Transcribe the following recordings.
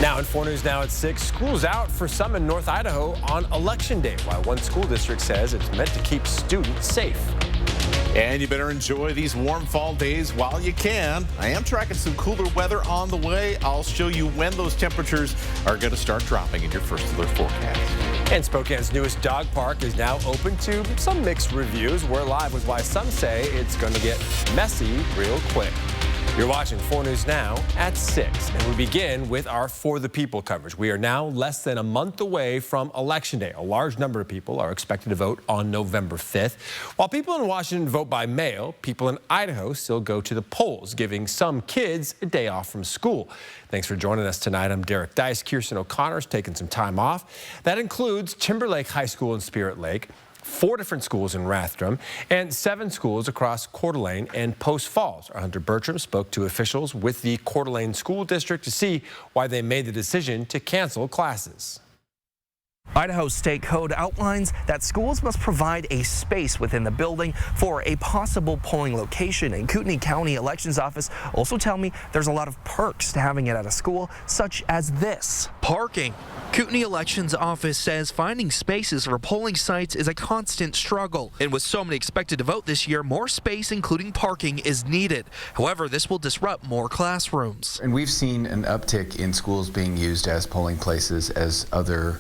Now in 4 News Now at 6, school's out for some in North Idaho on Election Day, while one school district says it's meant to keep students safe. And you better enjoy these warm fall days while you can. I am tracking some cooler weather on the way. I'll show you when those temperatures are going to start dropping in your first alert forecast. And Spokane's newest dog park is now open to some mixed reviews. We're live with why some say it's going to get messy real quick. You're watching 4 News Now at 6, and we begin with our For the People coverage. We are now less than a month away from Election Day. A large number of people are expected to vote on November 5th. While people in Washington vote by mail, people in Idaho still go to the polls, giving some kids a day off from school. Thanks for joining us tonight. I'm Derek Dice. Kirsten O'Connor's taking some time off. That includes Timberlake High School in Spirit Lake, 4 different schools in Rathdrum, and 7 schools across Coeur d'Alene and Post Falls. Our Hunter Bertram spoke to officials with the Coeur d'Alene School District to see why they made the decision to cancel classes. Idaho's state code outlines that schools must provide a space within the building for a possible polling location. And Kootenai County Elections Office also tell me there's a lot of perks to having it at a school, such as this. Parking. Kootenai Elections Office says finding spaces for polling sites is a constant struggle. And with so many expected to vote this year, more space, including parking, is needed. However, this will disrupt more classrooms. And we've seen an uptick in schools being used as polling places as other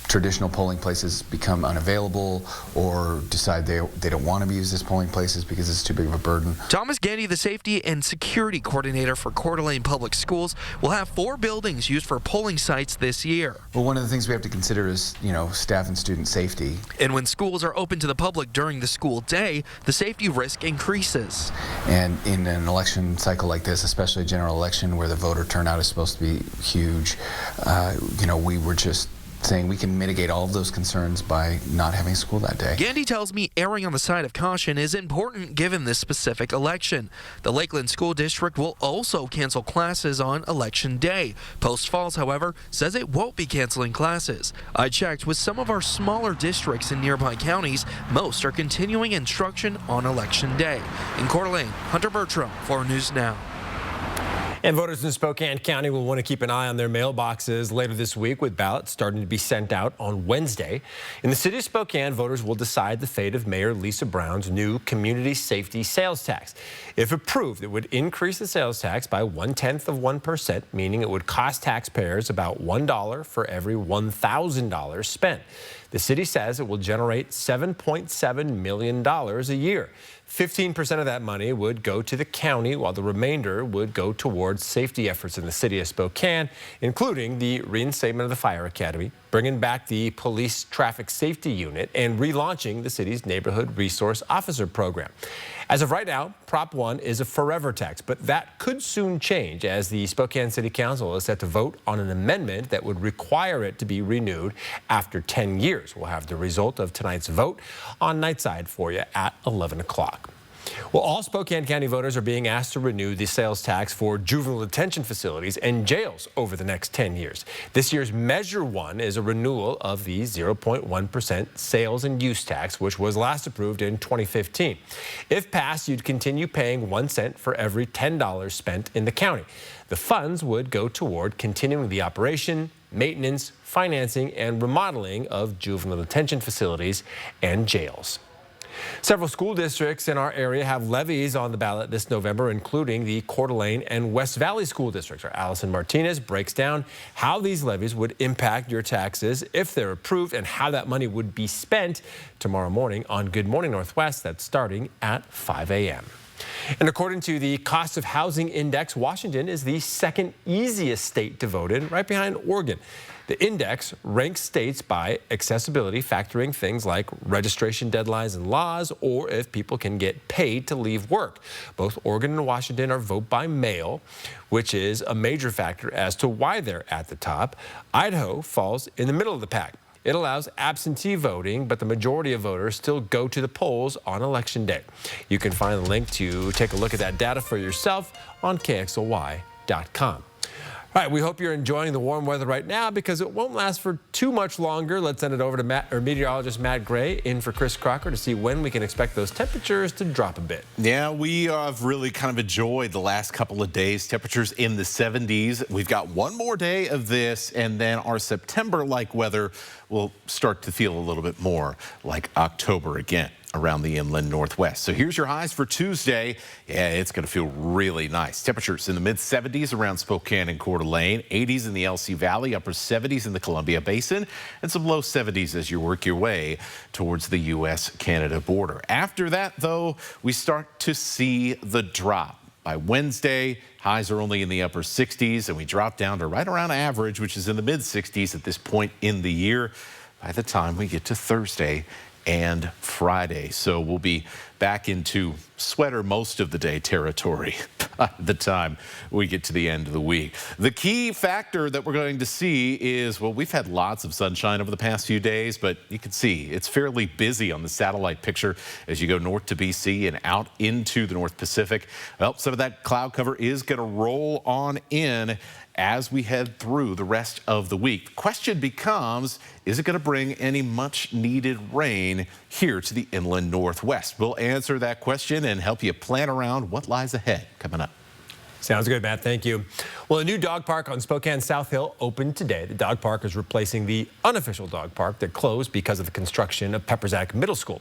traditional polling places become unavailable or decide they don't want to be used as polling places because it's too big of a burden. Thomas Gandy, the safety and security coordinator for Coeur d'Alene Public Schools, will have 4 buildings used for polling sites this year. Well, one of the things we have to consider is, staff and student safety. And when schools are open to the public during the school day, the safety risk increases. And in an election cycle like this, especially a general election where the voter turnout is supposed to be huge, we were just saying we can mitigate all of those concerns by not having school that day. Gandy tells me erring on the side of caution is important given this specific election. The Lakeland School District will also cancel classes on Election Day. Post Falls, however, says it won't be canceling classes. I checked with some of our smaller districts in nearby counties. Most are continuing instruction on Election Day. In Coeur d'Alene, Hunter Bertram, 4 News Now. And voters in Spokane County will want to keep an eye on their mailboxes later this week, with ballots starting to be sent out on Wednesday. In the city of Spokane, voters will decide the fate of Mayor Lisa Brown's new community safety sales tax. If approved, it would increase the sales tax by 0.1%, meaning it would cost taxpayers about $1 for every $1,000 spent. The city says it will generate $7.7 million a year. 15% of that money would go to the county, while the remainder would go towards safety efforts in the city of Spokane, including the reinstatement of the Fire Academy, bringing back the Police Traffic Safety Unit, and relaunching the city's Neighborhood Resource Officer Program. As of right now, Prop 1 is a forever tax, but that could soon change as the Spokane City Council is set to vote on an amendment that would require it to be renewed after 10 years. We'll have the result of tonight's vote on Nightside for you at 11 o'clock. Well, all Spokane County voters are being asked to renew the sales tax for juvenile detention facilities and jails over the next 10 years. This year's Measure 1 is a renewal of the 0.1% sales and use tax, which was last approved in 2015. If passed, you'd continue paying 1 cent for every $10 spent in the county. The funds would go toward continuing the operation, maintenance, financing, and remodeling of juvenile detention facilities and jails. Several school districts in our area have levies on the ballot this November, including the Coeur d'Alene and West Valley School Districts. Our Allison Martinez breaks down how these levies would impact your taxes if they're approved and how that money would be spent tomorrow morning on Good Morning Northwest. That's starting at 5 a.m. And according to the Cost of Housing Index, Washington is the second easiest state to vote in, right behind Oregon. The index ranks states by accessibility, factoring things like registration deadlines and laws, or if people can get paid to leave work. Both Oregon and Washington are vote by mail, which is a major factor as to why they're at the top. Idaho falls in the middle of the pack. It allows absentee voting, but the majority of voters still go to the polls on Election Day. You can find the link to take a look at that data for yourself on KXLY.com. All right, we hope you're enjoying the warm weather right now because it won't last for too much longer. Let's send it over to meteorologist Matt Gray in for Chris Crocker to see when we can expect those temperatures to drop a bit. Yeah, we have really kind of enjoyed the last couple of days. Temperatures in the 70s. We've got one more day of this, and then our September-like weather will start to feel a little bit more like October again around the inland northwest. So here's your highs for Tuesday. Yeah, it's going to feel really nice. Temperatures in the mid-70s around Spokane and Coeur d'Alene, 80s in the LC Valley, upper 70s in the Columbia Basin, and some low 70s as you work your way towards the U.S.-Canada border. After that, though, we start to see the drop. By Wednesday, highs are only in the upper 60s, and we drop down to right around average, which is in the mid-60s at this point in the year by the time we get to Thursday and Friday. So we'll be back into sweater most of the day territory by the time we get to the end of the week. The key factor that we're going to see is, well, we've had lots of sunshine over the past few days, but you can see it's fairly busy on the satellite picture as you go north to BC and out into the North Pacific. Well, some of that cloud cover is going to roll on in as we head through the rest of the week. The question becomes, is it going to bring any much needed rain here to the inland northwest? We'll answer that question and help you plan around what lies ahead coming up. Sounds good, Matt. Thank you. Well, a new dog park on Spokane South Hill opened today. The dog park is replacing the unofficial dog park that closed because of the construction of Peppersack Middle School.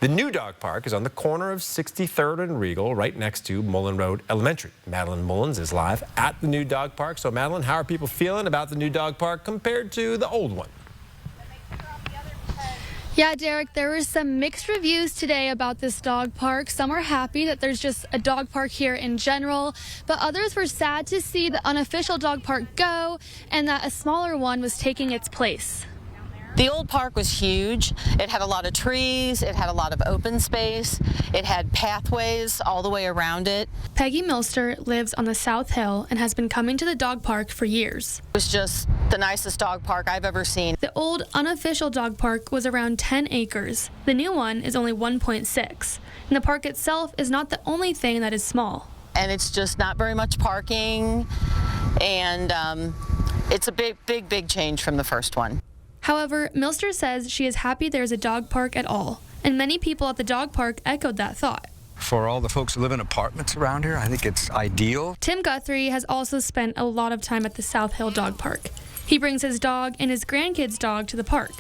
The new dog park is on the corner of 63rd and Regal, right next to Mullen Road Elementary. Madeline Mullins is live at the new dog park. So, Madeline, how are people feeling about the new dog park compared to the old one? Yeah, Derek, there were some mixed reviews today about this dog park. Some are happy that there's just a dog park here in general, but others were sad to see the unofficial dog park go and that a smaller one was taking its place. The old park was huge. It had a lot of trees, it had a lot of open space, it had pathways all the way around it. Peggy Milster lives on the South Hill and has been coming to the dog park for years. It was just the nicest dog park I've ever seen. The old unofficial dog park was around 10 acres. The new one is only 1.6. And the park itself is not the only thing that is small. And it's just not very much parking, and it's a big change from the first one. However, Milster says she is happy there is a dog park at all, and many people at the dog park echoed that thought. For all the folks who live in apartments around here, I think it's ideal. Tim Guthrie has also spent a lot of time at the South Hill Dog Park. He brings his dog and his grandkids' dog to the park.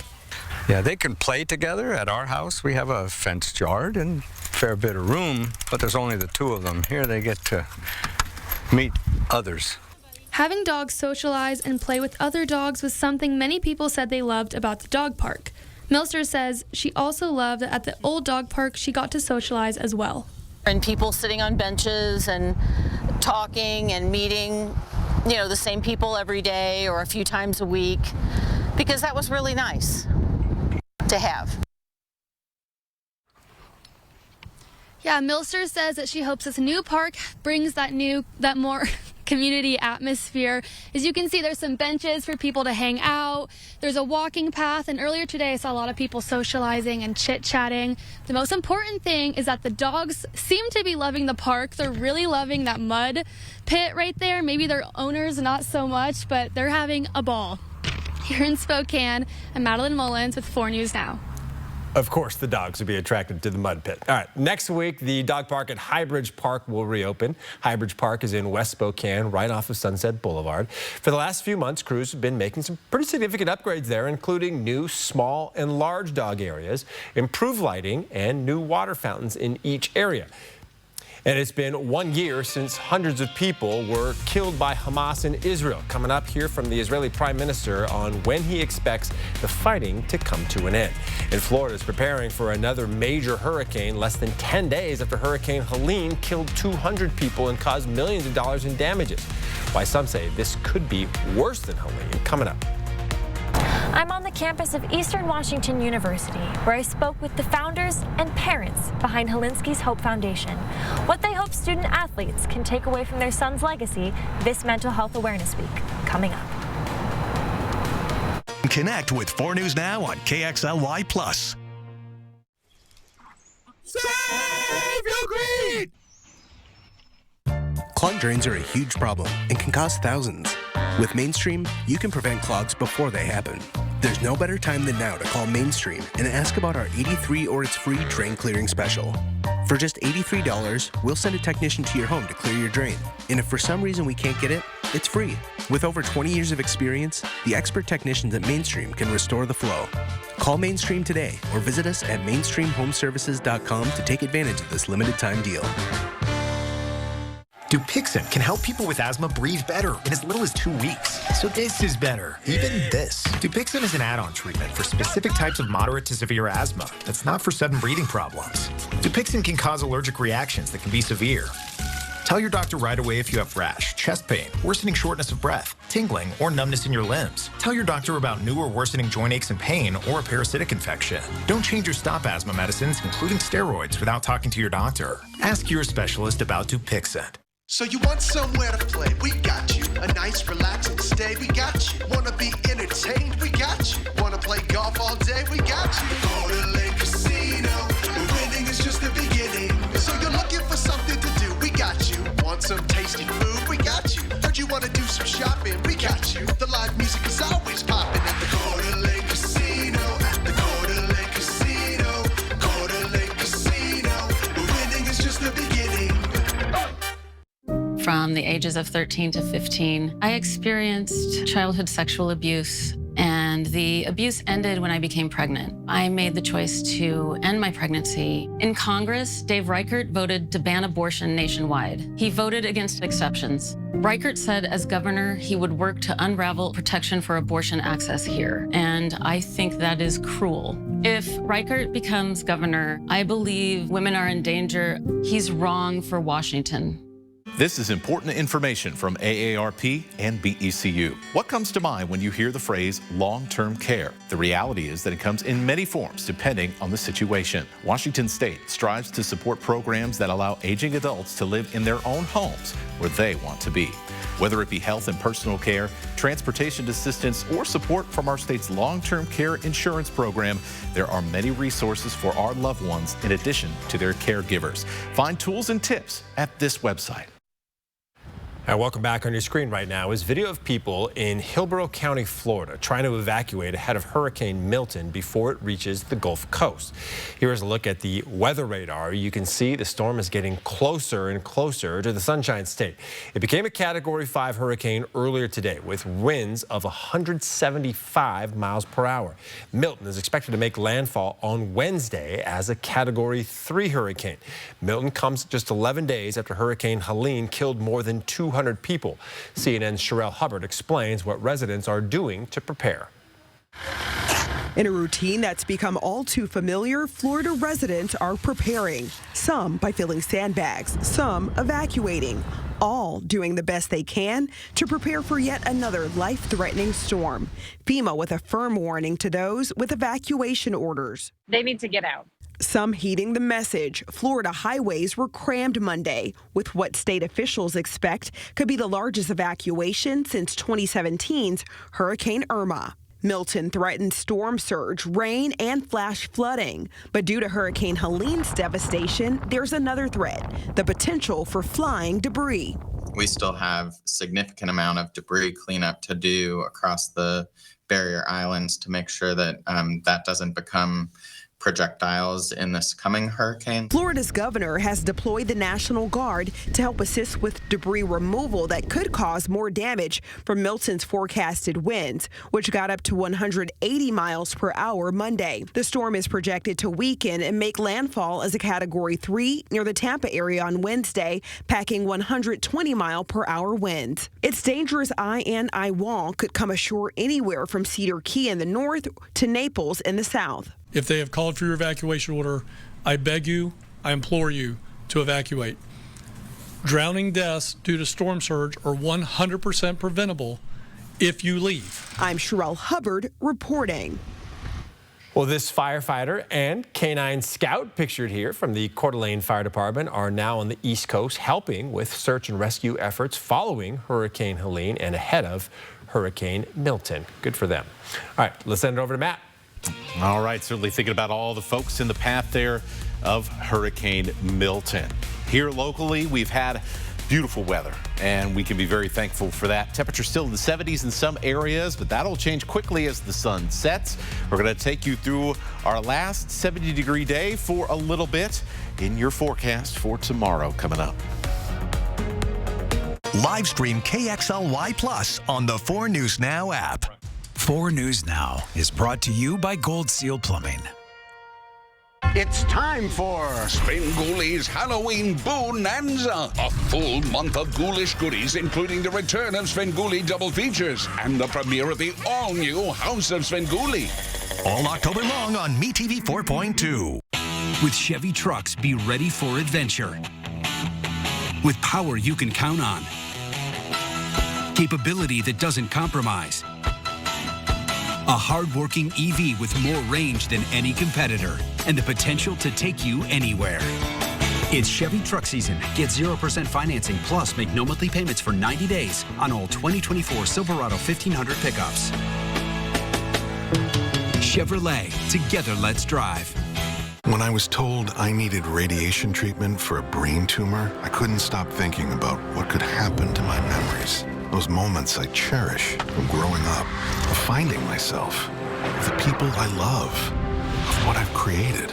Yeah, they can play together. At our house, we have a fenced yard and a fair bit of room, but there's only the two of them. Here they get to meet others. Having dogs socialize and play with other dogs was something many people said they loved about the dog park. Milster says she also loved that at the old dog park she got to socialize as well. And people sitting on benches and talking and meeting, you know, the same people every day or a few times a week, because that was really nice to have. Yeah, Milster says that she hopes this new park brings that more community atmosphere. As you can see, there's some benches for people to hang out. There's a walking path, and earlier today I saw a lot of people socializing and chit-chatting. The most important thing is that the dogs seem to be loving the park. They're really loving that mud pit right there. Maybe their owners not so much, but they're having a ball. Here in Spokane, I'm Madeline Mullins with 4 News Now. Of course, the dogs will be attracted to the mud pit. All right, next week, the dog park at Highbridge Park will reopen. Highbridge Park is in West Spokane, right off of Sunset Boulevard. For the last few months, crews have been making some pretty significant upgrades there, including new small and large dog areas, improved lighting, and new water fountains in each area. And it's been 1 year since hundreds of people were killed by Hamas in Israel. Coming up, here from the Israeli Prime Minister on when he expects the fighting to come to an end. And Florida is preparing for another major hurricane less than 10 days after Hurricane Helene killed 200 people and caused millions of dollars in damages. Why some say this could be worse than Helene. Coming up. I'm on the campus of Eastern Washington University, where I spoke with the founders and parents behind Helensky's Hope Foundation. What they hope student athletes can take away from their son's legacy this Mental Health Awareness Week. Coming up. Connect with 4 News Now on KXLY+. Save your green! Clogged drains are a huge problem and can cost thousands. With Mainstream, you can prevent clogs before they happen. There's no better time than now to call Mainstream and ask about our 83 or it's free drain clearing special. For just $83, we'll send a technician to your home to clear your drain. And if for some reason we can't get it, it's free. With over 20 years of experience, the expert technicians at Mainstream can restore the flow. Call Mainstream today or visit us at mainstreamhomeservices.com to take advantage of this limited time deal. Dupixent can help people with asthma breathe better in as little as 2 weeks. So this is better, even this. Dupixent is an add-on treatment for specific types of moderate to severe asthma that's not for sudden breathing problems. Dupixent can cause allergic reactions that can be severe. Tell your doctor right away if you have rash, chest pain, worsening shortness of breath, tingling, or numbness in your limbs. Tell your doctor about new or worsening joint aches and pain or a parasitic infection. Don't change your stop asthma medicines, including steroids, without talking to your doctor. Ask your specialist about Dupixent. So you want somewhere to play? We got you. A nice relaxing stay? We got you. Wanna be entertained? We got you. Wanna play golf all day? We got you. Go to Lake Casino. Winning is just the beginning. So you're looking for something to do? We got you. Want some tasty food? We got you. Heard you wanna do some shopping? We got you. The live music is always popping at the Go to Lake Casino. At the Go to Lake Casino. Go to Lake Casino. Winning is just the beginning. From the ages of 13 to 15, I experienced childhood sexual abuse, and the abuse ended when I became pregnant. I made the choice to end my pregnancy. In Congress, Dave Reichert voted to ban abortion nationwide. He voted against exceptions. Reichert said as governor, he would work to unravel protection for abortion access here, and I think that is cruel. If Reichert becomes governor, I believe women are in danger. He's wrong for Washington. This is important information from AARP and BECU. What comes to mind when you hear the phrase long-term care? The reality is that it comes in many forms depending on the situation. Washington State strives to support programs that allow aging adults to live in their own homes where they want to be. Whether it be health and personal care, transportation assistance, or support from our state's long-term care insurance program, there are many resources for our loved ones in addition to their caregivers. Find tools and tips at this website. And welcome back. On your screen right now is video of people in Hillsborough County, Florida, trying to evacuate ahead of Hurricane Milton before it reaches the Gulf Coast. Here's a look at the weather radar. You can see the storm is getting closer and closer to the Sunshine State. It became a Category 5 hurricane earlier today with winds of 175 miles per hour. Milton is expected to make landfall on Wednesday as a Category 3 hurricane. Milton comes just 11 days after Hurricane Helene killed more than 200 people. CNN's Sherelle Hubbard explains what residents are doing to prepare. In a routine that's become all too familiar, Florida residents are preparing. Some by filling sandbags, some evacuating, all doing the best they can to prepare for yet another life-threatening storm. FEMA with a firm warning to those with evacuation orders. They need to get out. Some heeding the message. Florida highways were crammed Monday with what state officials expect could be the largest evacuation since 2017's Hurricane Irma. Milton threatened storm surge, rain, and flash flooding. But due to Hurricane Helene's devastation, there's another threat, the potential for flying debris. We still have significant amount of debris cleanup to do across the barrier islands to make sure that that doesn't become projectiles in this coming hurricane. Florida's governor has deployed the National Guard to help assist with debris removal that could cause more damage from Milton's forecasted winds, which got up to 180 miles per hour Monday. The storm is projected to weaken and make landfall as a Category 3 near the Tampa area on Wednesday, packing 120 mile per hour winds. Its dangerous eye and eye wall could come ashore anywhere from Cedar Key in the north to Naples in the south. If they have called for your evacuation order, I beg you, I implore you to evacuate. Drowning deaths due to storm surge are 100% preventable if you leave. I'm Sherelle Hubbard reporting. Well, this firefighter and K-9 scout pictured here from the Coeur d'Alene Fire Department are now on the East Coast helping with search and rescue efforts following Hurricane Helene and ahead of Hurricane Milton. Good for them. All right, let's send it over to Matt. All right, certainly thinking about all the folks in the path there of Hurricane Milton. Here locally, we've had beautiful weather, and we can be very thankful for that. Temperature still in the 70s in some areas, but that'll change quickly as the sun sets. We're going to take you through our last 70-degree day for a little bit in your forecast for tomorrow coming up. Live stream KXLY Plus on the 4 News Now app. 4 News Now is brought to you by Gold Seal Plumbing. It's time for Svengoolie's Halloween Bonanza. A full month of ghoulish goodies, including the return of Svengoolie double features and the premiere of the all-new House of Svengoolie. All October long on MeTV 4.2. With Chevy trucks, be ready for adventure. With power you can count on. Capability that doesn't compromise. A hard-working EV with more range than any competitor and the potential to take you anywhere. It's Chevy truck season. Get 0% financing plus make no monthly payments for 90 days on all 2024 Silverado 1500 pickups. Chevrolet, together let's drive. When I was told I needed radiation treatment for a brain tumor, I couldn't stop thinking about what could happen to my memories. Those moments I cherish from growing up, of finding myself, of the people I love, of what I've created.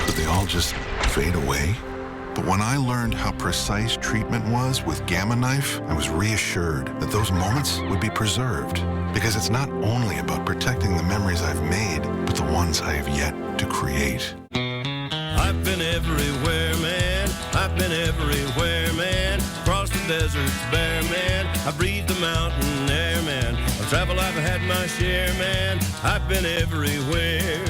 But they all just fade away. But when I learned how precise treatment was with Gamma Knife, I was reassured that those moments would be preserved. Because it's not only about protecting the memories I've made, but the ones I have yet to create. I've been everywhere, man. I've been everywhere, man. Across the deserts bare, man. I breathe the mountain air, man. Of travel I've had my share, man. I've been everywhere.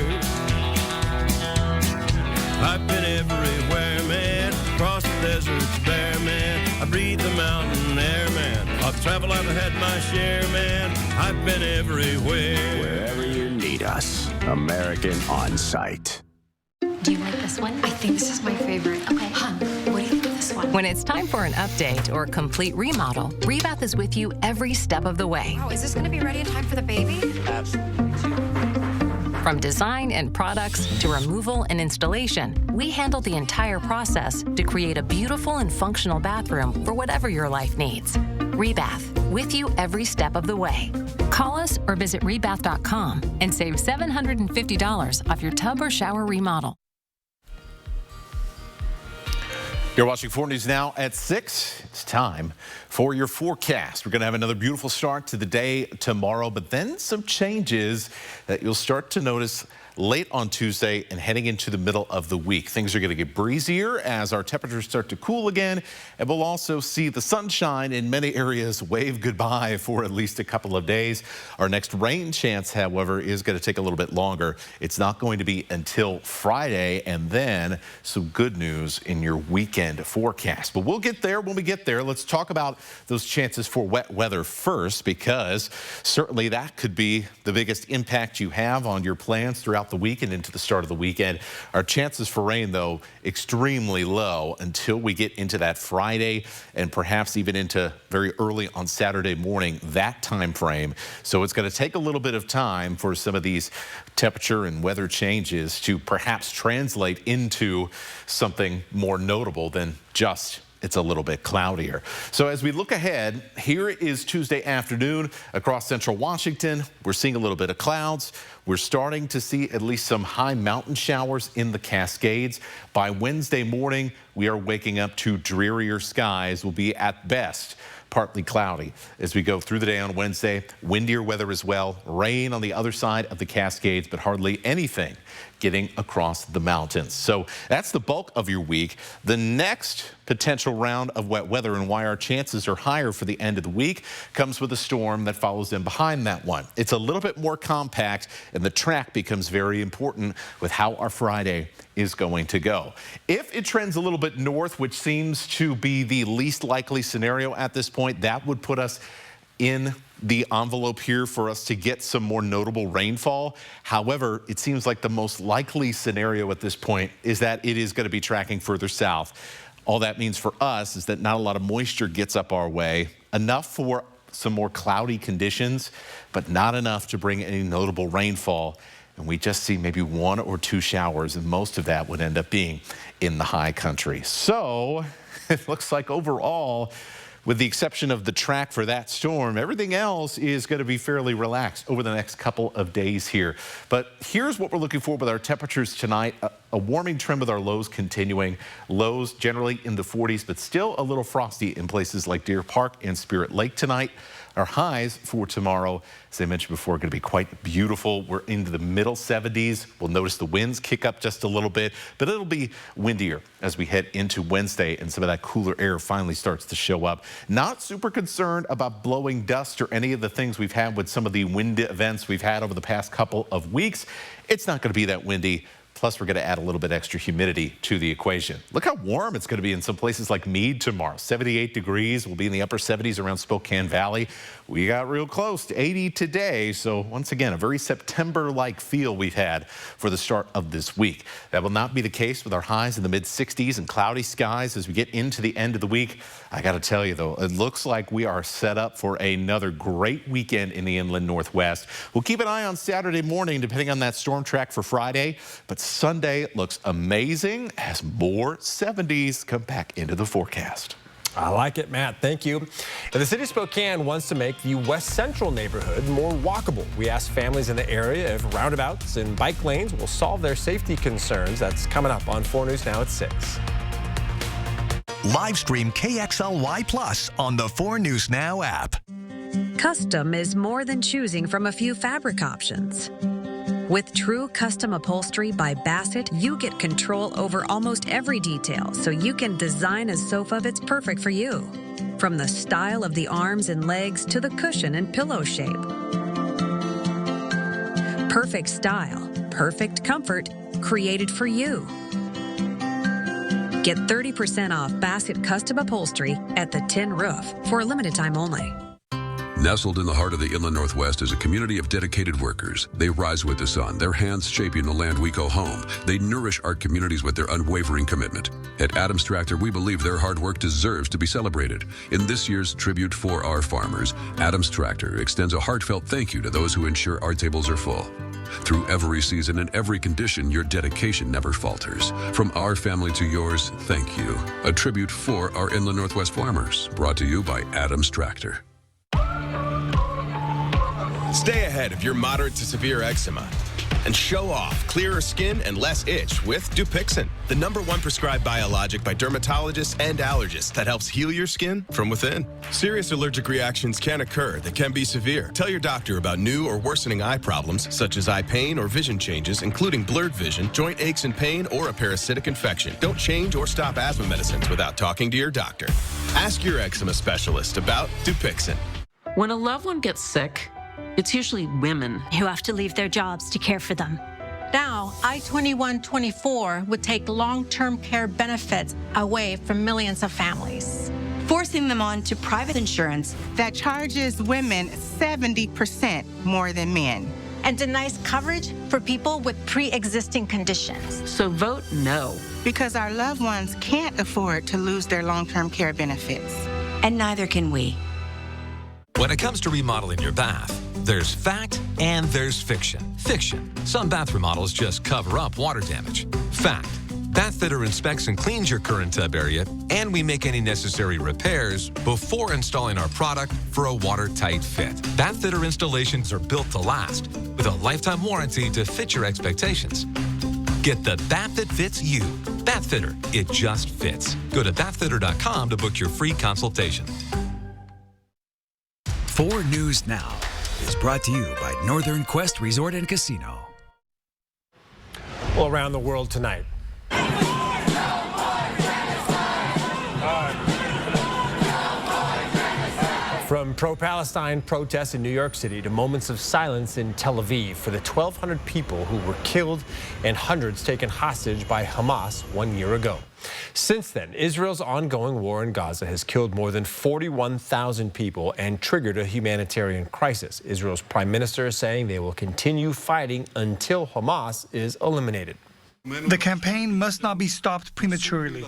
I've been everywhere, man. Across the deserts bare, man. I breathe the mountain air, man. Of travel I've had my share, man. I've been everywhere. Wherever you need us, American On Site. Do you like this one? I think this is my favorite. Okay, hon, what do you think of this one? When it's time for an update or complete remodel, Rebath is with you every step of the way. Oh, is this going to be ready in time for the baby? Absolutely. From design and products to removal and installation, we handle the entire process to create a beautiful and functional bathroom for whatever your life needs. Rebath, with you every step of the way. Call us or visit rebath.com and save $750 off your tub or shower remodel. You're watching 4 News Now at 6. It's time for your forecast. We're going to have another beautiful start to the day tomorrow, but then some changes that you'll start to notice late on Tuesday and heading into the middle of the week. Things are going to get breezier as our temperatures start to cool again, and we'll also see the sunshine in many areas wave goodbye for at least a couple of days. Our next rain chance, however, is going to take a little bit longer. It's not going to be until Friday, and then some good news in your weekend forecast. But we'll get there when we get there. Let's talk about those chances for wet weather first, because certainly that could be the biggest impact you have on your plans throughout the week and into the start of the weekend. Our chances for rain, though, extremely low until we get into that Friday and perhaps even into very early on Saturday morning, that time frame. So it's going to take a little bit of time for some of these temperature and weather changes to perhaps translate into something more notable than just it's a little bit cloudier. So as we look ahead, here is Tuesday afternoon across central Washington. We're seeing a little bit of clouds. We're starting to see at least some high mountain showers in the Cascades. By Wednesday morning, we are waking up to drearier skies. Will be at best partly cloudy as we go through the day on Wednesday. Windier weather as well. Rain on the other side of the Cascades, but hardly anything getting across the mountains. So that's the bulk of your week. The next potential round of wet weather and why our chances are higher for the end of the week comes with a storm that follows in behind that one. It's a little bit more compact, and the track becomes very important with how our Friday is going to go. If it trends a little bit north, which seems to be the least likely scenario at this point, that would put us in the envelope here for us to get some more notable rainfall. However, it seems like the most likely scenario at this point is that it is going to be tracking further south. All that means for us is that not a lot of moisture gets up our way, enough for some more cloudy conditions, but not enough to bring any notable rainfall. And we just see maybe 1 or 2 showers, and most of that would end up being in the high country. So it looks like overall, with the exception of the track for that storm, everything else is going to be fairly relaxed over the next couple of days here. But here's what we're looking for with our temperatures tonight. A warming trend with our lows continuing. Lows generally in the 40s, but still a little frosty in places like Deer Park and Spirit Lake tonight. Our highs for tomorrow, as I mentioned before, are going to be quite beautiful. We're into the middle 70s. We'll notice the winds kick up just a little bit, but it'll be windier as we head into Wednesday and some of that cooler air finally starts to show up. Not super concerned about blowing dust or any of the things we've had with some of the wind events we've had over the past couple of weeks. It's not going to be that windy. Plus, we're going to add a little bit extra humidity to the equation. Look how warm it's going to be in some places like Meade tomorrow. 78 degrees. We'll be in the upper 70s around Spokane Valley. We got real close to 80 today. So once again, a very September-like feel we've had for the start of this week. That will not be the case with our highs in the mid-60s and cloudy skies as we get into the end of the week. I got to tell you, though, it looks like we are set up for another great weekend in the inland Northwest. We'll keep an eye on Saturday morning, depending on that storm track for Friday. But Sunday looks amazing as more 70s come back into the forecast. I like it, Matt. Thank you. And the city of Spokane wants to make the West Central neighborhood more walkable. We asked families in the area if roundabouts and bike lanes will solve their safety concerns. That's coming up on 4 News Now at 6. Live stream KXLY Plus on the 4 News Now app. Custom is more than choosing from a few fabric options. With True Custom Upholstery by Bassett, you get control over almost every detail, so you can design a sofa that's perfect for you. From the style of the arms and legs to the cushion and pillow shape. Perfect style, perfect comfort, created for you. Get 30% off Bassett Custom Upholstery at the Tin Roof for a limited time only. Nestled in the heart of the inland Northwest is a community of dedicated workers. They rise with the sun, their hands shaping the land we call home. They nourish our communities with their unwavering commitment. At Adams Tractor, we believe their hard work deserves to be celebrated. In this year's Tribute for Our Farmers, Adams Tractor extends a heartfelt thank you to those who ensure our tables are full. Through every season and every condition, your dedication never falters. From our family to yours, thank you. A tribute for our inland Northwest farmers, brought to you by Adams Tractor. Stay ahead of your moderate to severe eczema and show off clearer skin and less itch with Dupixent, the #1 prescribed biologic by dermatologists and allergists that helps heal your skin from within. Serious allergic reactions can occur that can be severe. Tell your doctor about new or worsening eye problems such as eye pain or vision changes, including blurred vision, joint aches and pain, or a parasitic infection. Don't change or stop asthma medicines without talking to your doctor. Ask your eczema specialist about Dupixent. When a loved one gets sick, it's usually women who have to leave their jobs to care for them. Now, I-2124 would take long-term care benefits away from millions of families, forcing them onto private insurance that charges women 70% more than men, and denies coverage for people with pre-existing conditions. So vote no. Because our loved ones can't afford to lose their long-term care benefits. And neither can we. When it comes to remodeling your bath, there's fact and there's fiction. Fiction. Some bath remodels just cover up water damage. Fact. Bathfitter inspects and cleans your current tub area, and we make any necessary repairs before installing our product for a watertight fit. Bathfitter installations are built to last, with a lifetime warranty to fit your expectations. Get the bath that fits you. Bathfitter. It just fits. Go to bathfitter.com to book your free consultation. 4 News Now is brought to you by Northern Quest Resort and Casino. Well, around the world tonight. From pro-Palestine protests in New York City to moments of silence in Tel Aviv for the 1,200 people who were killed and hundreds taken hostage by Hamas 1 year ago. Since then, Israel's ongoing war in Gaza has killed more than 41,000 people and triggered a humanitarian crisis. Israel's prime minister is saying they will continue fighting until Hamas is eliminated. The campaign must not be stopped prematurely.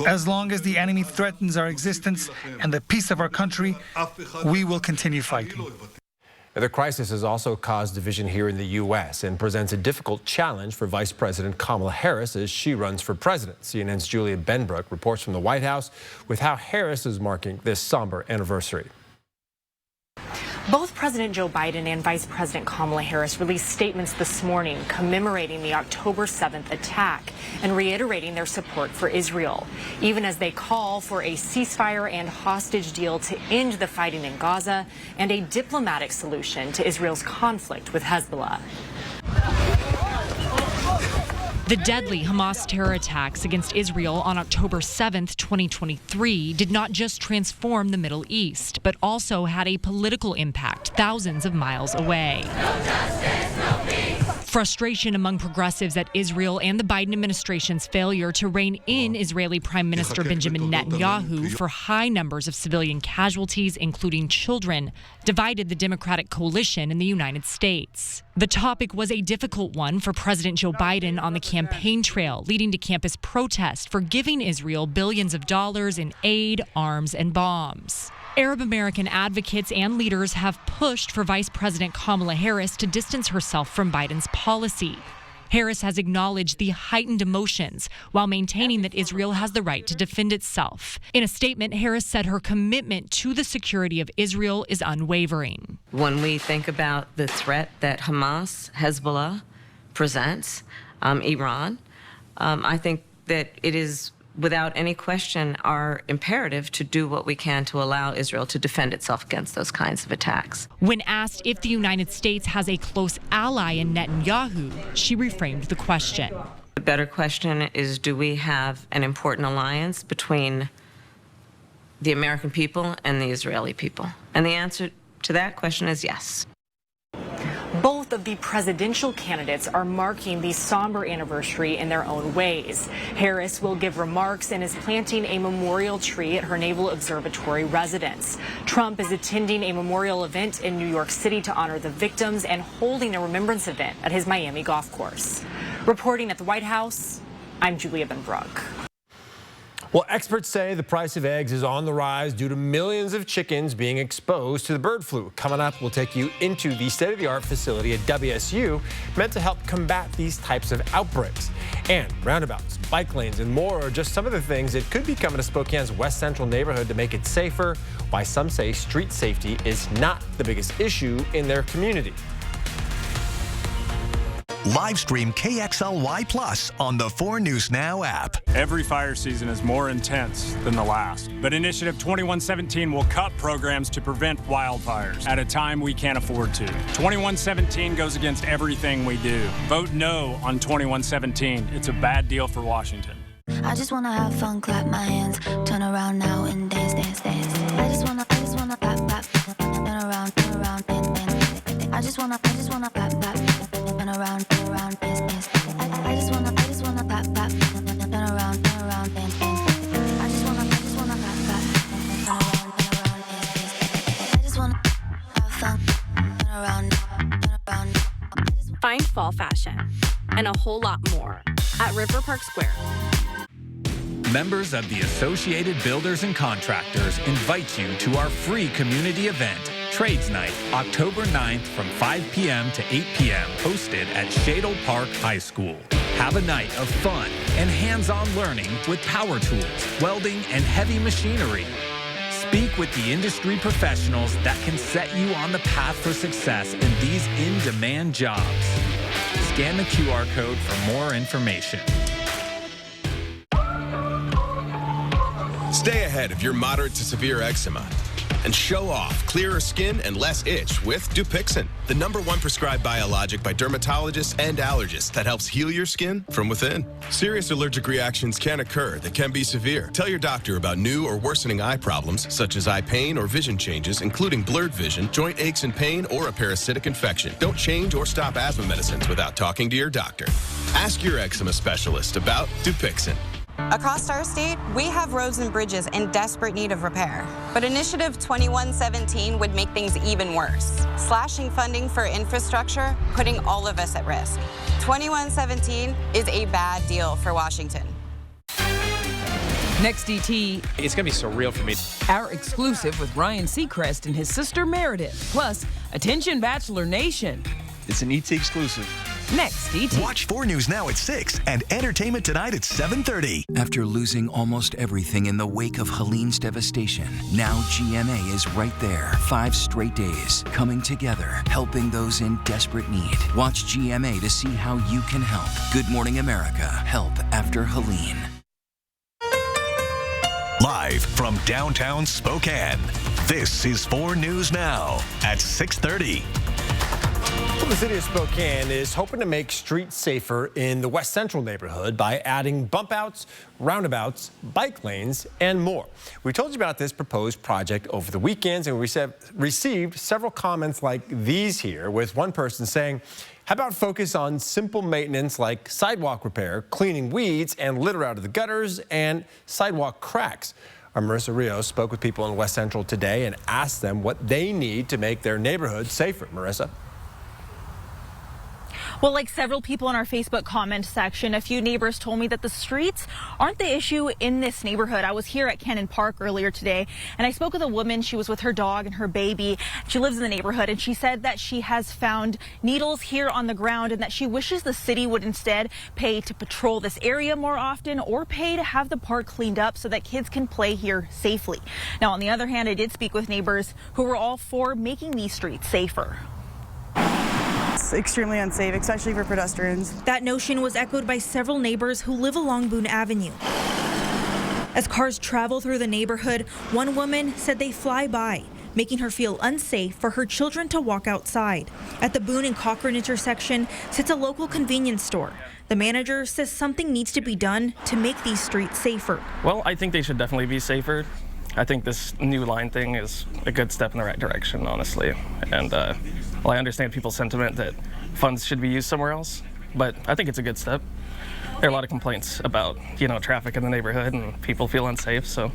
As long as the enemy threatens our existence and the peace of our country, we will continue fighting. The crisis has also caused division here in the U.S. and presents a difficult challenge for Vice President Kamala Harris as she runs for president. CNN's Julia Benbrook reports from the White House with how Harris is marking this somber anniversary. Both President Joe Biden and Vice President Kamala Harris released statements this morning commemorating the October 7th attack and reiterating their support for Israel, even as they call for a ceasefire and hostage deal to end the fighting in Gaza and a diplomatic solution to Israel's conflict with Hezbollah. The deadly Hamas terror attacks against Israel on October 7th, 2023 did not just transform the Middle East, but also had a political impact thousands of miles away. No justice, no peace. Frustration among progressives at Israel and the Biden administration's failure to rein in Israeli Prime Minister Benjamin Netanyahu for high numbers of civilian casualties, including children, divided the Democratic coalition in the United States. The topic was a difficult one for President Joe Biden on the campaign trail, leading to campus protests for giving Israel billions of dollars in aid, arms, and bombs. Arab American advocates and leaders have pushed for Vice President Kamala Harris to distance herself from Biden's policy. Harris has acknowledged the heightened emotions while maintaining that Israel has the right to defend itself. In a statement, Harris said her commitment to the security of Israel is unwavering. When we think about the threat that Hamas, Hezbollah presents, Iran, I think that it is without any question our imperative to do what we can to allow Israel to defend itself against those kinds of attacks. When asked if the United States has a close ally in Netanyahu, she reframed the question. The better question is, do we have an important alliance between the American people and the Israeli people? And the answer to that question is yes. Both of the presidential candidates are marking the somber anniversary in their own ways. Harris will give remarks and is planting a memorial tree at her Naval Observatory residence. Trump is attending a memorial event in New York City to honor the victims and holding a remembrance event at his Miami golf course. Reporting at the White House, I'm Julia Benbrook. Well, experts say the price of eggs is on the rise due to millions of chickens being exposed to the bird flu. Coming up, we'll take you into the state-of-the-art facility at WSU meant to help combat these types of outbreaks. And roundabouts, bike lanes, and more are just some of the things that could be coming to Spokane's West Central neighborhood to make it safer, why some say street safety is not the biggest issue in their community. Live stream KXLY Plus on the 4 News Now app. Every fire season is more intense than the last, but Initiative 2117 will cut programs to prevent wildfires at a time we can't afford to. 2117 goes against everything we do. Vote no on 2117. It's a bad deal for Washington. I just wanna have fun, clap my hands, turn around now and dance, dance, dance. I just wanna clap, clap, turn around, dance, dance. I just wanna clap, clap, turn around, dance, dance. I just wanna clap, clap, turn around, dance, dance. I just wanna clap, clap, turn around, dance, dance. I just wanna have fun, turn around. Find fall fashion and a whole lot more at River Park Square. Members of the Associated Builders and Contractors invite you to our free community event, Trades Night, October 9th from 5 p.m. to 8 p.m., hosted at Shadle Park High School. Have a night of fun and hands-on learning with power tools, welding, and heavy machinery. Speak with the industry professionals that can set you on the path for success in these in-demand jobs. Scan the QR code for more information. Stay ahead of your moderate to severe eczema and show off clearer skin and less itch with Dupixent, the #1 prescribed biologic by dermatologists and allergists that helps heal your skin from within. Serious allergic reactions can occur that can be severe. Tell your doctor about new or worsening eye problems such as eye pain or vision changes, including blurred vision, joint aches and pain, or a parasitic infection. Don't change or stop asthma medicines without talking to your doctor. Ask your eczema specialist about Dupixent. Across our state, we have roads and bridges in desperate need of repair. But Initiative 2117 would make things even worse, slashing funding for infrastructure, putting all of us at risk. 2117 is a bad deal for Washington. Next, ET. It's going to be surreal for me. Our exclusive with Ryan Seacrest and his sister Meredith. Plus, attention Bachelor Nation. It's an ET exclusive. Next, ET. Watch 4 News Now at 6 and Entertainment Tonight at 7:30. After losing almost everything in the wake of Helene's devastation, now GMA is right there. 5 straight days, coming together, helping those in desperate need. Watch GMA to see how you can help. Good Morning America. Help after Helene. Live from downtown Spokane, this is 4 News Now at 6:30. Well, the city of Spokane is hoping to make streets safer in the West Central neighborhood by adding bump outs, roundabouts, bike lanes, and more. We told you about this proposed project over the weekends, and we received several comments like these here, with one person saying, how about focus on simple maintenance like sidewalk repair, cleaning weeds and litter out of the gutters, and sidewalk cracks? Our Marissa Rios spoke with people in West Central today and asked them what they need to make their neighborhood safer. Marissa? Well, like several people in our Facebook comment section, a few neighbors told me that the streets aren't the issue in this neighborhood. I was here at Cannon Park earlier today, and I spoke with a woman. She was with her dog and her baby. She lives in the neighborhood, and she said that she has found needles here on the ground and that she wishes the city would instead pay to patrol this area more often or pay to have the park cleaned up so that kids can play here safely. Now, on the other hand, I did speak with neighbors who were all for making these streets safer. It's extremely unsafe, especially for pedestrians. That notion was echoed by several neighbors who live along Boone Avenue. As cars travel through the neighborhood, one woman said they fly by, making her feel unsafe for her children to walk outside. At the Boone and Cochrane intersection sits a local convenience store. The manager says something needs to be done to make these streets safer. Well, I think they should definitely be safer. I think this new line thing is a good step in the right direction, honestly. And well, I understand people's sentiment that funds should be used somewhere else, but I think it's a good step. There are a lot of complaints about, traffic in the neighborhood and people feel unsafe, so,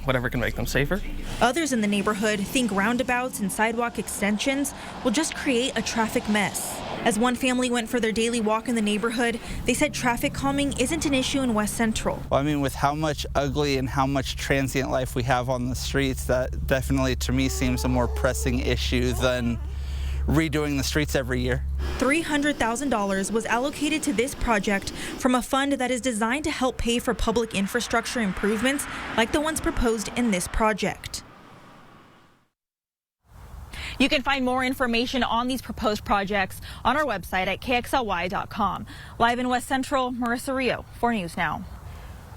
whatever can make them safer. Others in the neighborhood think roundabouts and sidewalk extensions will just create a traffic mess. As one family went for their daily walk in the neighborhood, they said traffic calming isn't an issue in West Central. Well, I mean, with how much ugly and how much transient life we have on the streets, that definitely, to me, seems a more pressing issue than redoing the streets every year. $300,000 was allocated to this project from a fund that is designed to help pay for public infrastructure improvements like the ones proposed in this project. You can find more information on these proposed projects on our website at kxly.com. Live in West Central, Marissa Rio, 4 News Now.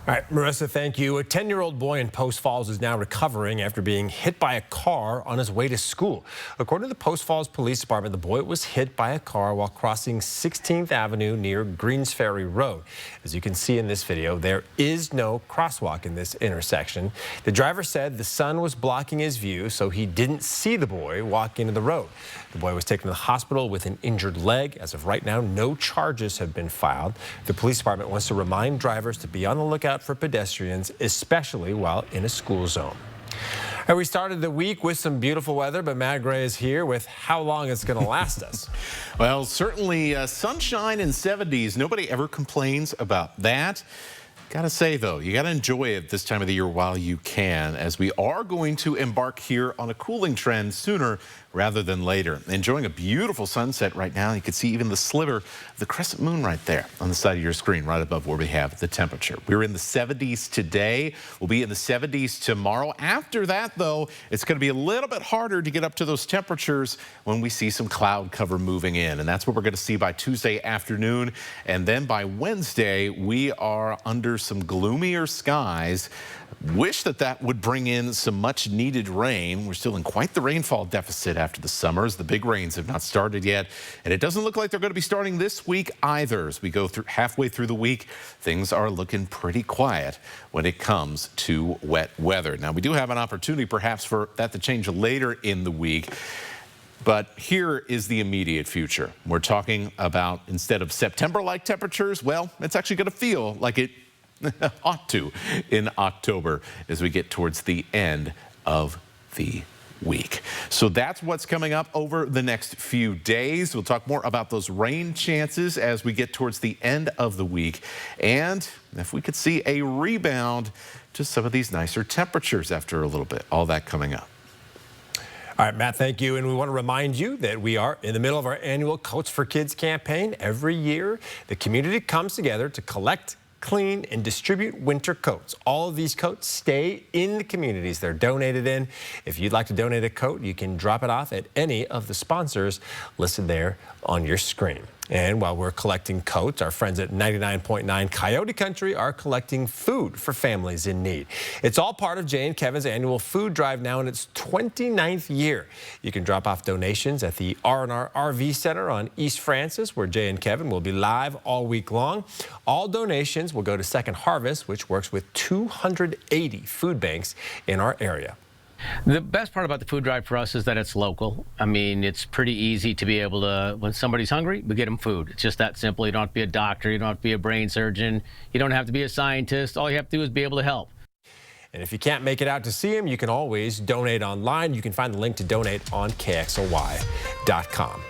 All right, Marissa, thank you. A 10-year-old boy in Post Falls is now recovering after being hit by a car on his way to school. According to the Post Falls Police Department, the boy was hit by a car while crossing 16th Avenue near Greens Ferry Road. As you can see in this video, there is no crosswalk in this intersection. The driver said the sun was blocking his view, so he didn't see the boy walk into the road. The boy was taken to the hospital with an injured leg. As of right now, no charges have been filed. The police department wants to remind drivers to be on the lookout for pedestrians, especially while in a school zone. And we started the week with some beautiful weather, but Matt Gray is here with how long it's going to last us. Well, certainly sunshine and 70s. Nobody ever complains about that. Gotta say, though, you gotta enjoy it this time of the year while you can, as we are going to embark here on a cooling trend sooner rather than later. Enjoying a beautiful sunset right now. You can see even the sliver of the crescent moon right there on the side of your screen, right above where we have the temperature. We're in the 70s today. We'll be in the 70s tomorrow. After that, though, it's going to be a little bit harder to get up to those temperatures when we see some cloud cover moving in. And that's what we're going to see by Tuesday afternoon. And then by Wednesday, we are under some gloomier skies. Wish that would bring in some much needed rain. We're still in quite the rainfall deficit after the summers. The big rains have not started yet, and it doesn't look like they're going to be starting this week either. As we go through halfway through the week, things are looking pretty quiet when it comes to wet weather. Now, we do have an opportunity perhaps for that to change later in the week. But here is the immediate future. We're talking about, instead of September-like temperatures, well, it's actually going to feel like it ought to in October as we get towards the end of the week. So that's what's coming up over the next few days. We'll talk more about those rain chances as we get towards the end of the week. And if we could see a rebound to some of these nicer temperatures after a little bit. All that coming up. All right, Matt, thank you. And we want to remind you that we are in the middle of our annual Coats for Kids campaign. Every year, the community comes together to collect, clean, and distribute winter coats. All of these coats stay in the communities they're donated in. If you'd like to donate a coat, you can drop it off at any of the sponsors listed there on your screen. And while we're collecting coats, our friends at 99.9 Coyote Country are collecting food for families in need. It's all part of Jay and Kevin's annual food drive now in its 29th year. You can drop off donations at the R&R RV Center on East Francis, where Jay and Kevin will be live all week long. All donations will go to Second Harvest, which works with 280 food banks in our area. The best part about the food drive for us is that it's local. I mean, it's pretty easy to be able to, when somebody's hungry, we get them food. It's just that simple. You don't have to be a doctor. You don't have to be a brain surgeon. You don't have to be a scientist. All you have to do is be able to help. And if you can't make it out to see him, you can always donate online. You can find the link to donate on KXLY.com.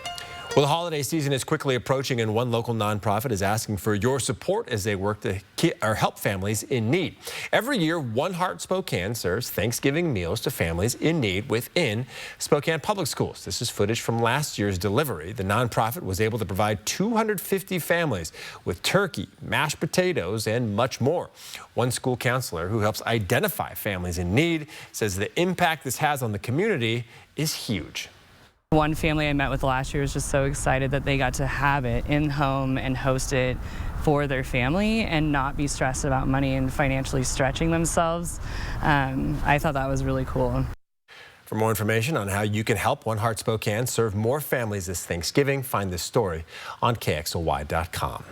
Well, the holiday season is quickly approaching, and one local nonprofit is asking for your support as they work to help families in need. Every year, One Heart Spokane serves Thanksgiving meals to families in need within Spokane Public Schools. This is footage from last year's delivery. The nonprofit was able to provide 250 families with turkey, mashed potatoes, and much more. One school counselor who helps identify families in need says the impact this has on the community is huge. One family I met with last year was just so excited that they got to have it in home and host it for their family and not be stressed about money and financially stretching themselves. I thought that was really cool. For more information on how you can help One Heart Spokane serve more families this Thanksgiving, find this story on KXLY.com.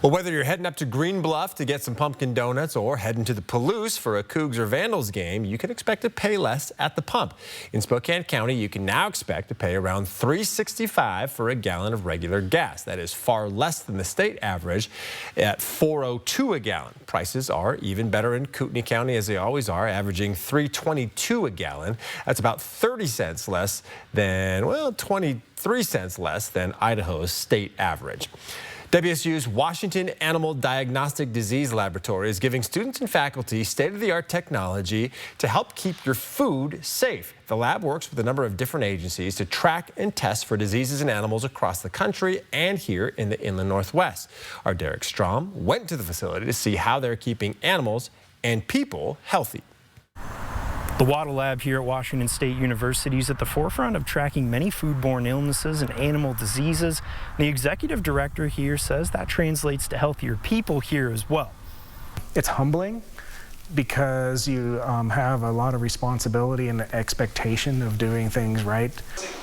Well, whether you're heading up to Green Bluff to get some pumpkin donuts or heading to the Palouse for a Cougs or Vandals game, you can expect to pay less at the pump. In Spokane County, you can now expect to pay around $3.65 for a gallon of regular gas. That is far less than the state average at $4.02 a gallon. Prices are even better in Kootenai County, as they always are, averaging $3.22 a gallon. That's about 30 cents less than, well, 23 cents less than Idaho's state average. WSU's Washington Animal Diagnostic Disease Laboratory is giving students and faculty state-of-the-art technology to help keep your food safe. The lab works with a number of different agencies to track and test for diseases in animals across the country and here in the Inland Northwest. Our Derek Strom went to the facility to see how they're keeping animals and people healthy. The Waddle Lab here at Washington State University is at the forefront of tracking many foodborne illnesses and animal diseases. The executive director here says that translates to healthier people here as well. It's humbling because you have a lot of responsibility and expectation of doing things right.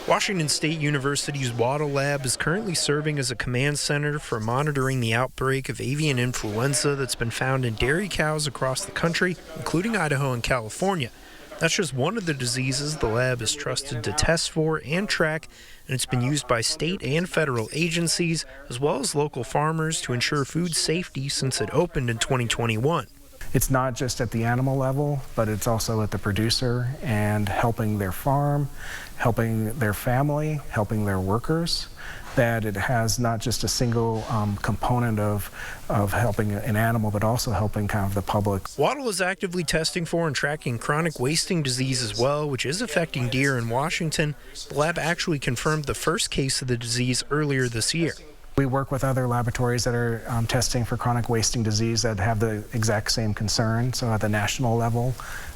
Washington State University's Waddle Lab is currently serving as a command center for monitoring the outbreak of avian influenza that's been found in dairy cows across the country, including Idaho and California. That's just one of the diseases the lab is trusted to test for and track, and it's been used by state and federal agencies, as well as local farmers, to ensure food safety since it opened in 2021. It's not just at the animal level, but it's also at the producer and helping their farm, helping their family, helping their workers. That it has not just a single component of helping an animal, but also helping kind of the public. Waddle is actively testing for and tracking chronic wasting disease as well, which is affecting deer in Washington. The lab actually confirmed the first case of the disease earlier this year. We work with other laboratories that are testing for chronic wasting disease that have the exact same concern. So at the national level,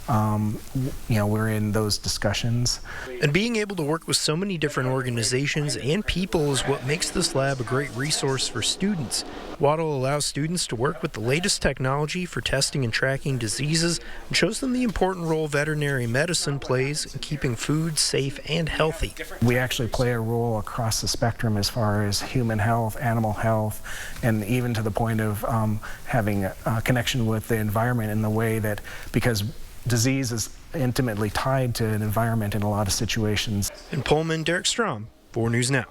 we're in those discussions. And being able to work with so many different organizations and people is what makes this lab a great resource for students. Waddle allows students to work with the latest technology for testing and tracking diseases and shows them the important role veterinary medicine plays in keeping food safe and healthy. We actually play a role across the spectrum as far as human health, animal health, and even to the point of having a connection with the environment in the way that, because disease is intimately tied to an environment in a lot of situations. In Pullman, Derek Strom, 4 News Now.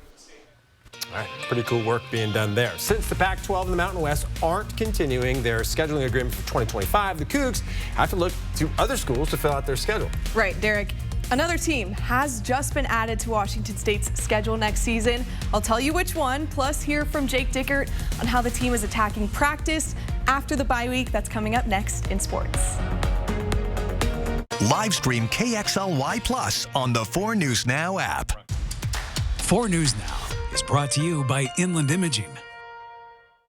All right, pretty cool work being done there. Since the Pac-12 and the Mountain West aren't continuing their scheduling agreement for 2025, the Cougs have to look to other schools to fill out their schedule. Right, Derek. Another team has just been added to Washington State's schedule next season. I'll tell you which one, plus hear from Jake Dickert on how the team is attacking practice, after the bye week. That's coming up next in sports. Live stream KXLY Plus on the 4 News Now app. 4 News Now is brought to you by Inland Imaging.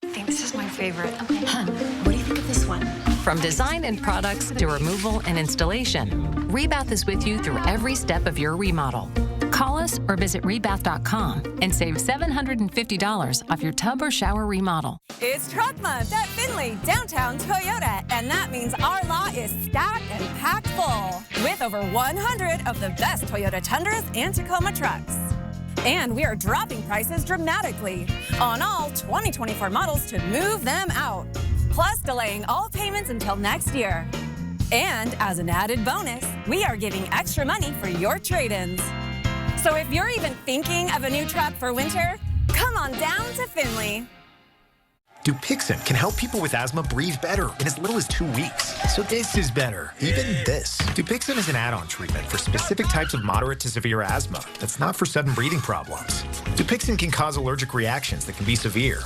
I think this is my favorite. Okay, Hun, what do you think of this one? From design and products to removal and installation, Rebath is with you through every step of your remodel. Call us or visit rebath.com and save $750 off your tub or shower remodel. It's Truck Month at Findlay Downtown Toyota, and that means our lot is stacked and packed full with over 100 of the best Toyota Tundras and Tacoma trucks. And we are dropping prices dramatically on all 2024 models to move them out, plus delaying all payments until next year. And as an added bonus, we are giving extra money for your trade-ins. So if you're even thinking of a new truck for winter, come on down to Findlay. Dupixent can help people with asthma breathe better in as little as 2 weeks. So this is better, even this. Dupixent is an add-on treatment for specific types of moderate to severe asthma that's not for sudden breathing problems. Dupixent can cause allergic reactions that can be severe.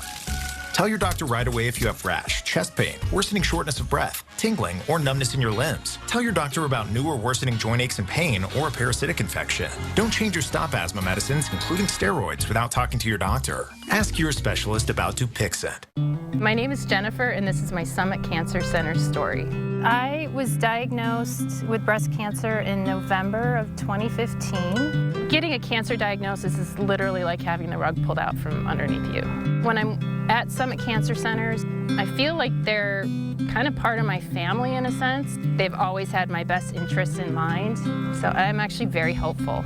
Tell your doctor right away if you have rash, chest pain, worsening shortness of breath, tingling, or numbness in your limbs. Tell your doctor about new or worsening joint aches and pain or a parasitic infection. Don't change your stop asthma medicines, including steroids, without talking to your doctor. Ask your specialist about Dupixent. My name is Jennifer, and this is my Summit Cancer Center story. I was diagnosed with breast cancer in November of 2015. Getting a cancer diagnosis is literally like having the rug pulled out from underneath you. When I'm at Summit Cancer Centers, I feel like they're kind of part of my family in a sense. They've always had my best interests in mind, so I'm actually very hopeful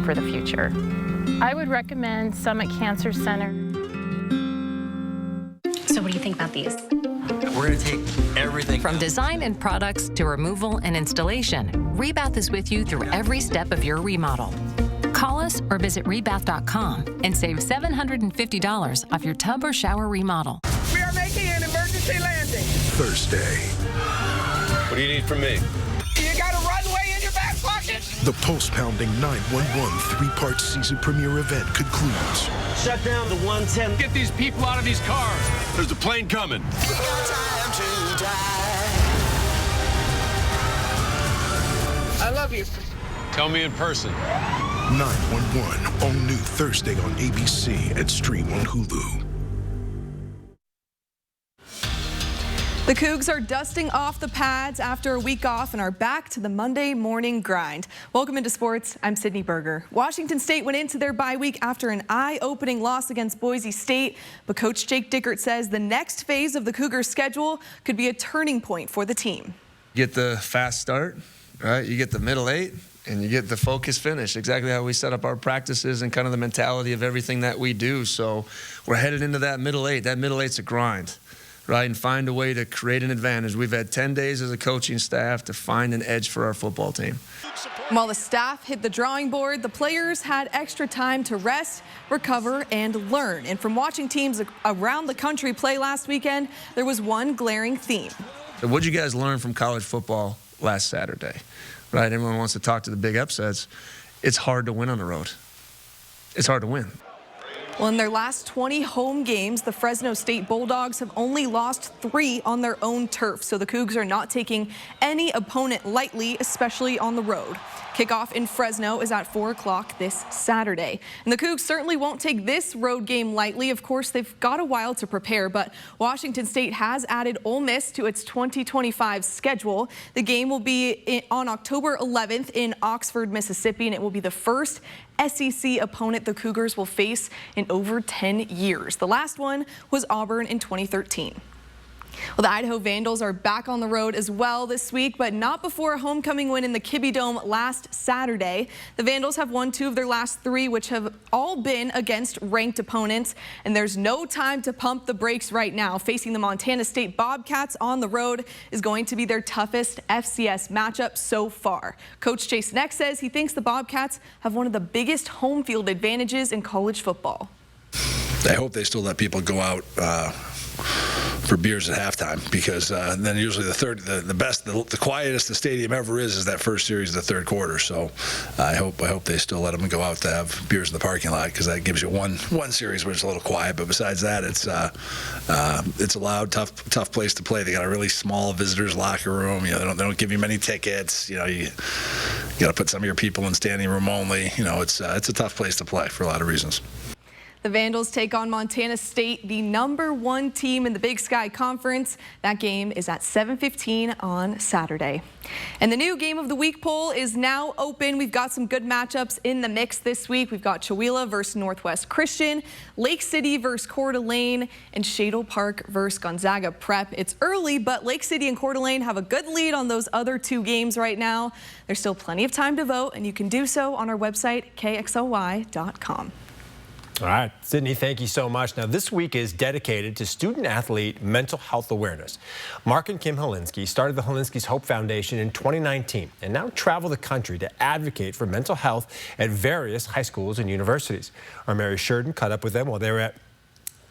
for the future. I would recommend Summit Cancer Center. So what do you think about these? We're going to take everything. From design and products to removal and installation, Rebath is with you through every step of your remodel. Call us or visit rebath.com and save $750 off your tub or shower remodel. We are making an emergency landing. Thursday. What do you need from me? You got a runway in your back pocket? The pulse-pounding 911 3-part season premiere event concludes. Shut down the 110. Get these people out of these cars. There's a plane coming. I love you. Tell me in person. 911, all new Thursday on ABC and stream on Hulu. The Cougs are dusting off the pads after a week off and are back to the Monday morning grind. Welcome into sports. I'm Sydney Berger. Washington State went into their bye week after an eye-opening loss against Boise State, but Coach Jake Dickert says the next phase of the Cougars' schedule could be a turning point for the team. Get the fast start, right? You get the middle eight, and you get the focus finish, exactly how we set up our practices and kind of the mentality of everything that we do. So we're headed into that middle eight. That middle eight's a grind, right? And find a way to create an advantage. We've had 10 days as a coaching staff to find an edge for our football team. While the staff hit the drawing board, the players had extra time to rest, recover, and learn. And from watching teams around the country play last weekend, there was one glaring theme. So what'd you guys learn from college football last Saturday? Right, everyone wants to talk to the big upsets. It's hard to win on the road. It's hard to win. Well, in their last 20 home games, the Fresno State Bulldogs have only lost 3 on their own turf, so the Cougs are not taking any opponent lightly, especially on the road. Kickoff in Fresno is at 4 o'clock this Saturday. And the Cougs certainly won't take this road game lightly. Of course, they've got a while to prepare, but Washington State has added Ole Miss to its 2025 schedule. The game will be on October 11th in Oxford, Mississippi, and it will be the first SEC opponent the Cougars will face in over 10 years. The last one was Auburn in 2013. Well, the Idaho Vandals are back on the road as well this week, but not before a homecoming win in the Kibbe Dome last Saturday. The Vandals have won 2 of their last 3, which have all been against ranked opponents, and there's no time to pump the brakes right now. Facing the Montana State Bobcats on the road is going to be their toughest FCS matchup so far. Coach Chase Neck says he thinks the Bobcats have one of the biggest home field advantages in college football. I hope they still let people go out for beers at halftime, because then usually the quietest the stadium ever is that first series of the third quarter. So I hope they still let them go out to have beers in the parking lot, because that gives you one series where it's a little quiet. But besides that, it's a loud, tough place to play. They got a really small visitors locker room. They don't give you many tickets. You got to put some of your people in standing room only. It's a tough place to play for a lot of reasons. The Vandals take on Montana State, the #1 team in the Big Sky Conference. That game is at 7:15 on Saturday. And the new Game of the Week poll is now open. We've got some good matchups in the mix this week. We've got Chewelah versus Northwest Christian, Lake City versus Coeur d'Alene, and Shadle Park versus Gonzaga Prep. It's early, but Lake City and Coeur d'Alene have a good lead on those other 2 games right now. There's still plenty of time to vote, and you can do so on our website, KXLY.com. All right, Sydney, thank you so much. Now, this week is dedicated to student-athlete mental health awareness. Mark and Kim Helinski started the Helinski's Hope Foundation in 2019 and now travel the country to advocate for mental health at various high schools and universities. Our Mary Sheridan caught up with them while they were at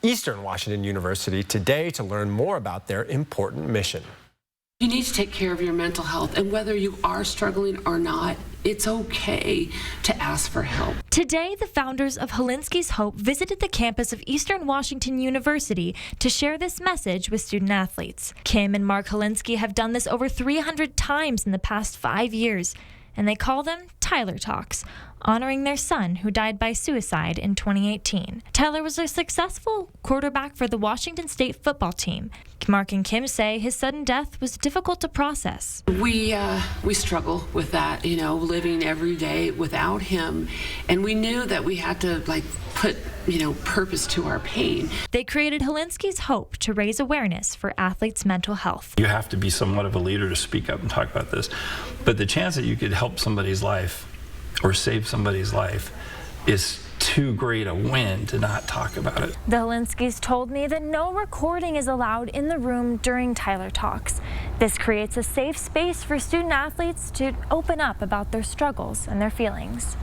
Eastern Washington University today to learn more about their important mission. You need to take care of your mental health, and whether you are struggling or not, it's okay to ask for help. Today, the founders of Helinski's Hope visited the campus of Eastern Washington University to share this message with student athletes. Kim and Mark Helinski have done this over 300 times in the past 5 years, and they call them Tyler Talks, honoring their son who died by suicide in 2018. Tyler was a successful quarterback for the Washington State football team. Mark and Kim say his sudden death was difficult to process. We struggle with that, living every day without him, and we knew that we had to put purpose to our pain. They created Helinski's Hope to raise awareness for athletes' mental health. You have to be somewhat of a leader to speak up and talk about this, but the chance that you could help somebody's life or save somebody's life is too great a win to not talk about it. The Helinskis told me that no recording is allowed in the room during Tyler Talks. This creates a safe space for student athletes to open up about their struggles and their feelings.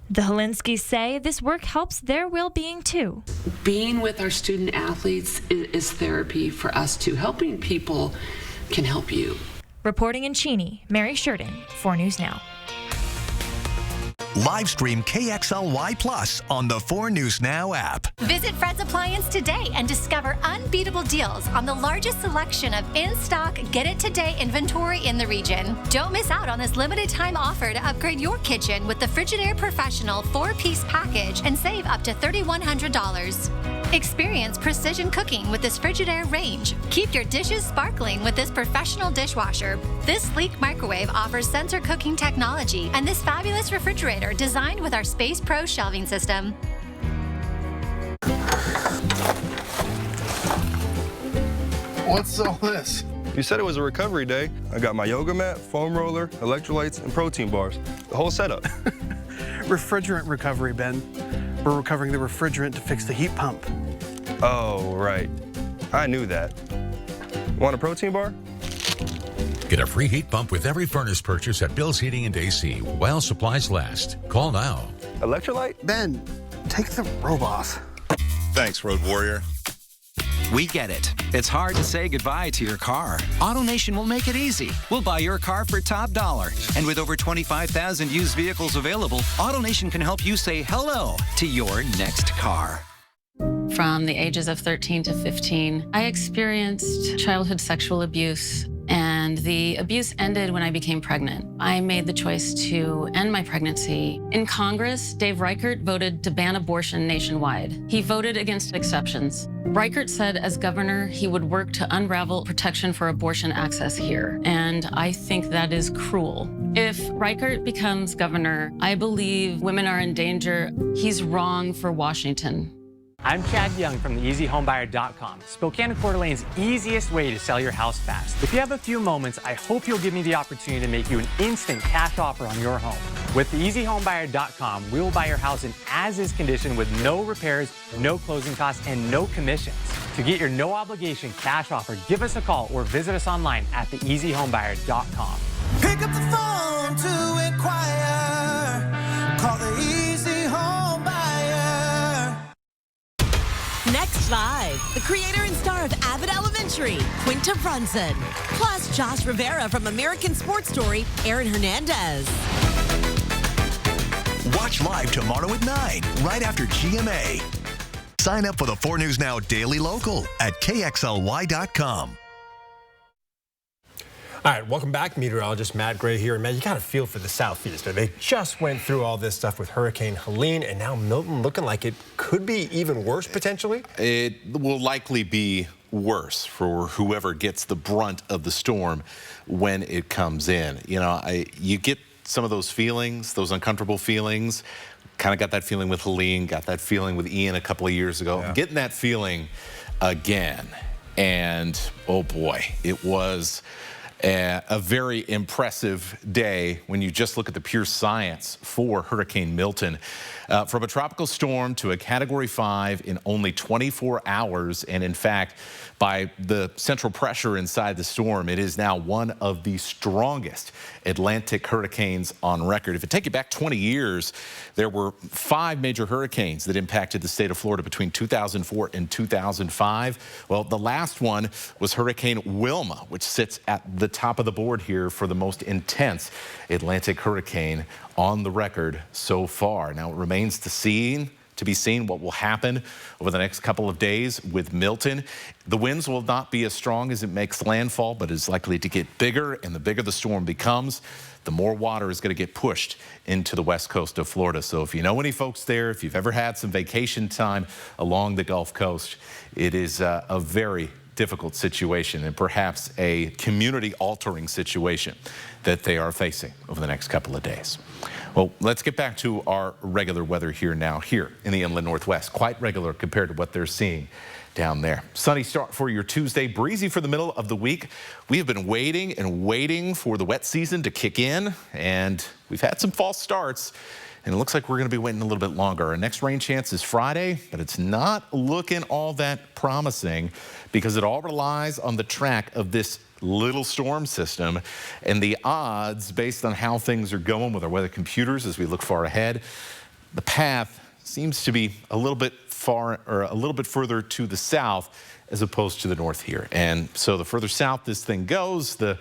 The Helinskis say this work helps their well-being too. Being with our student athletes is therapy for us too. Helping people can help you. Reporting in Cheney, Mary Sheridan, 4 News Now. Live stream KXLY Plus on the 4 News Now app. Visit Fred's Appliance today and discover unbeatable deals on the largest selection of in-stock, get-it-today inventory in the region. Don't miss out on this limited-time offer to upgrade your kitchen with the Frigidaire Professional 4-piece package and save up to $3,100. Experience precision cooking with this Frigidaire range. Keep your dishes sparkling with this professional dishwasher. This sleek microwave offers sensor cooking technology, and this fabulous refrigerator designed with our Space Pro shelving system. What's all this? You said it was a recovery day. I got my yoga mat, foam roller, electrolytes, and protein bars. The whole setup. Refrigerant recovery, Ben. We're recovering the refrigerant to fix the heat pump. Oh, right. I knew that. Want a protein bar? Get a free heat pump with every furnace purchase at Bill's Heating and AC while supplies last. Call now. Electrolyte? Ben, take the robe off. Thanks, Road Warrior. We get it. It's hard to say goodbye to your car. AutoNation will make it easy. We'll buy your car for top dollar. And with over 25,000 used vehicles available, AutoNation can help you say hello to your next car. From the ages of 13 to 15, I experienced childhood sexual abuse, and the abuse ended when I became pregnant. I made the choice to end my pregnancy. In Congress, Dave Reichert voted to ban abortion nationwide. He voted against exceptions. Reichert said as governor, he would work to unravel protection for abortion access here, and I think that is cruel. If Reichert becomes governor, I believe women are in danger. He's wrong for Washington. I'm Chad Young from theeasyhomebuyer.com, Spokane and Coeur d'Alene's easiest way to sell your house fast. If you have a few moments, I hope you'll give me the opportunity to make you an instant cash offer on your home. With theeasyhomebuyer.com, we will buy your house in as-is condition with no repairs, no closing costs, and no commissions. To get your no-obligation cash offer, give us a call or visit us online at theeasyhomebuyer.com. Pick up the phone to inquire. Call the Easy Home Buyer. Next Watch live the creator and star of Abbott Elementary, Quinta Brunson. Plus, Josh Rivera from American Sports Story, Aaron Hernandez. Watch live tomorrow at 9, right after GMA. Sign up for the 4 News Now Daily Local at KXLY.com. All right, welcome back. Meteorologist Matt Gray here. And, Matt, you got to feel for the Southeast. They just went through all this stuff with Hurricane Helene, and now Milton looking like it could be even worse, potentially? It will likely be worse for whoever gets the brunt of the storm when it comes in. You know, you get some of those feelings, those uncomfortable feelings. Kind of got that feeling with Helene, got that feeling with Ian a couple of years ago. I'm getting that feeling again. And, oh, boy, it was a very impressive day when you just look at the pure science for Hurricane Milton. From a tropical storm to a Category 5 in only 24 hours. And in fact, by the central pressure inside the storm, it is now one of the strongest Atlantic hurricanes on record. If you take it back 20 years, there were 5 major hurricanes that impacted the state of Florida between 2004 and 2005. Well, the last one was Hurricane Wilma, which sits at the top of the board here for the most intense Atlantic hurricane on the record so far. Now, it remains to be seen what will happen over the next couple of days with Milton. The winds will not be as strong as it makes landfall, but is likely to get bigger, and the bigger the storm becomes, the more water is going to get pushed into the west coast of Florida. So if you know any folks there, if you've ever had some vacation time along the Gulf Coast, it is a very difficult situation and perhaps a community-altering situation that they are facing over the next couple of days. Well, let's get back to our regular weather here now, here in the inland Northwest. Quite regular compared to what they're seeing down there. Sunny start for your Tuesday, breezy for the middle of the week. We have been waiting and waiting for the wet season to kick in, and we've had some false starts. And it looks like we're going to be waiting a little bit longer. Our next rain chance is Friday, but it's not looking all that promising because it all relies on the track of this little storm system and the odds based on how things are going with our weather computers as we look far ahead. The path seems to be a little bit far or a little bit further to the south as opposed to the north here. And so the further south this thing goes, the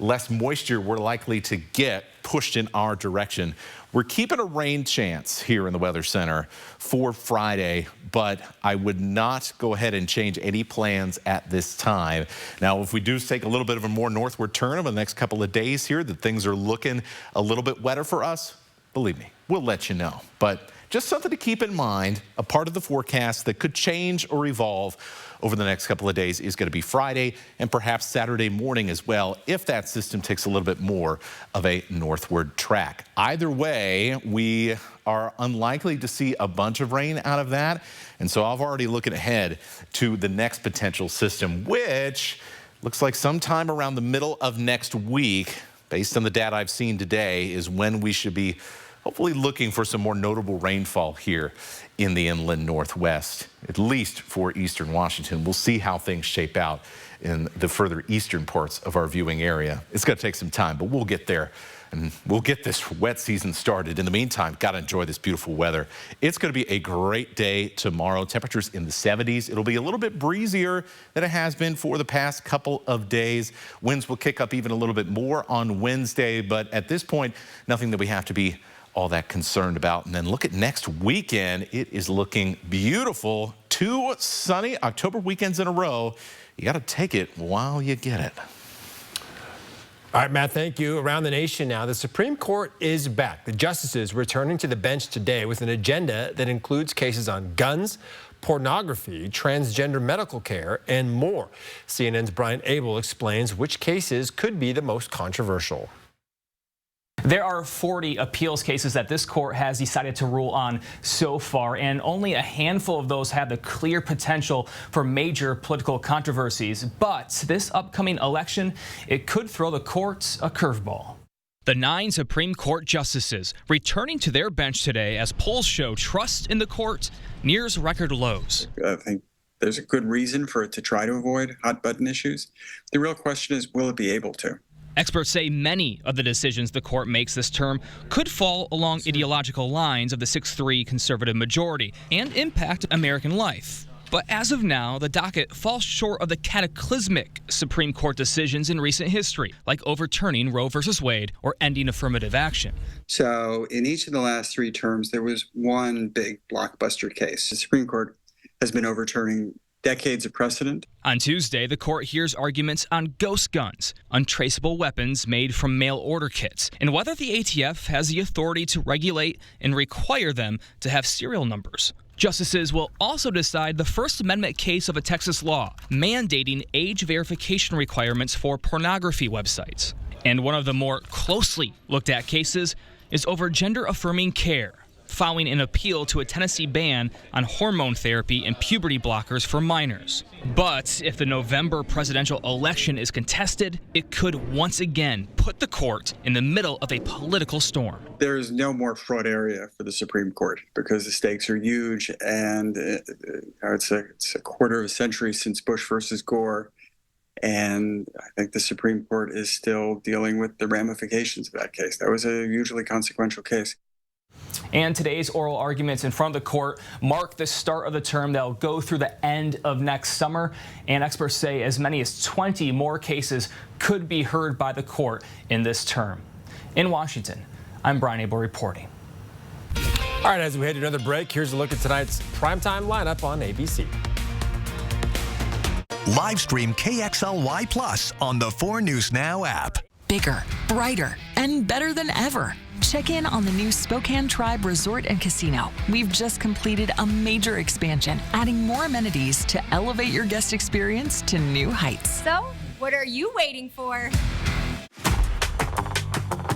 less moisture we're likely to get pushed in our direction. We're keeping a rain chance here in the Weather Center for Friday, but I would not go ahead and change any plans at this time. Now, if we do take a little bit of a more northward turn over the next couple of days here, that things are looking a little bit wetter for us, believe me, we'll let you know. But just something to keep in mind, a part of the forecast that could change or evolve over the next couple of days is going to be Friday and perhaps Saturday morning as well, if that system takes a little bit more of a northward track. Either way, we are unlikely to see a bunch of rain out of that. And so I've already looking ahead to the next potential system, which looks like sometime around the middle of next week, based on the data I've seen today, is when we should be hopefully looking for some more notable rainfall here in the inland Northwest, at least for eastern Washington. We'll see how things shape out in the further eastern parts of our viewing area. It's going to take some time, but we'll get there and we'll get this wet season started. In the meantime, got to enjoy this beautiful weather. It's going to be a great day tomorrow. Temperatures in the 70s. It'll be a little bit breezier than it has been for the past couple of days. Winds will kick up even a little bit more on Wednesday, but at this point, nothing that we have to be all that concerned about. And then look at next weekend. It is looking beautiful. 2 sunny October weekends in a row. You got to take it while you get it. All right, Matt, thank you. Around the nation now, the Supreme Court is back. The justices returning to the bench today with an agenda that includes cases on guns, pornography, transgender medical care, and more. CNN's Brian Abel explains which cases could be the most controversial. There are 40 appeals cases that this court has decided to rule on so far, and only a handful of those have the clear potential for major political controversies. But this upcoming election, it could throw the courts a curveball. The 9 Supreme Court justices returning to their bench today as polls show trust in the court nears record lows. I think there's a good reason for it to try to avoid hot-button issues. The real question is, will it be able to? Experts say many of the decisions the court makes this term could fall along ideological lines of the 6-3 conservative majority and impact American life. But as of now, the docket falls short of the cataclysmic Supreme Court decisions in recent history, like overturning Roe v. Wade or ending affirmative action. So in each of the last 3 terms, there was one big blockbuster case. The Supreme Court has been overturning decades of precedent. On Tuesday, the court hears arguments on ghost guns, untraceable weapons made from mail-order kits, and whether the ATF has the authority to regulate and require them to have serial numbers. Justices will also decide the First Amendment case of a Texas law mandating age verification requirements for pornography websites. And one of the more closely looked at cases is over gender-affirming care, following an appeal to a Tennessee ban on hormone therapy and puberty blockers for minors. But if the November presidential election is contested, it could once again put the court in the middle of a political storm. There is no more fraught area for the Supreme Court because the stakes are huge, and it's a quarter of a century since Bush versus Gore. And I think the Supreme Court is still dealing with the ramifications of that case. That was a hugely consequential case. And today's oral arguments in front of the court mark the start of the term that will go through the end of next summer. And experts say as many as 20 more cases could be heard by the court in this term. In Washington, I'm Brian Abel reporting. All right, as we head to another break, here's a look at tonight's primetime lineup on ABC. Live stream KXLY Plus on the 4 News Now app. Bigger, brighter, and better than ever. Check in on the new Spokane Tribe Resort and Casino. We've just completed a major expansion, adding more amenities to elevate your guest experience to new heights. So, what are you waiting for?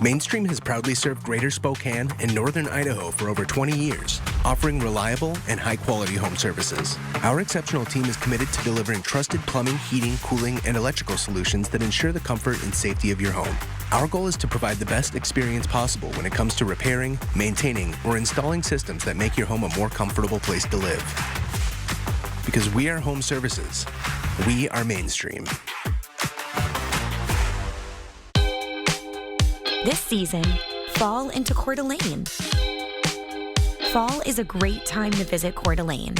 Mainstream has proudly served Greater Spokane and Northern Idaho for over 20 years, offering reliable and high-quality home services. Our exceptional team is committed to delivering trusted plumbing, heating, cooling, and electrical solutions that ensure the comfort and safety of your home. Our goal is to provide the best experience possible when it comes to repairing, maintaining, or installing systems that make your home a more comfortable place to live. Because we are home services, we are Mainstream. This season, fall into Coeur d'Alene. Fall is a great time to visit Coeur d'Alene.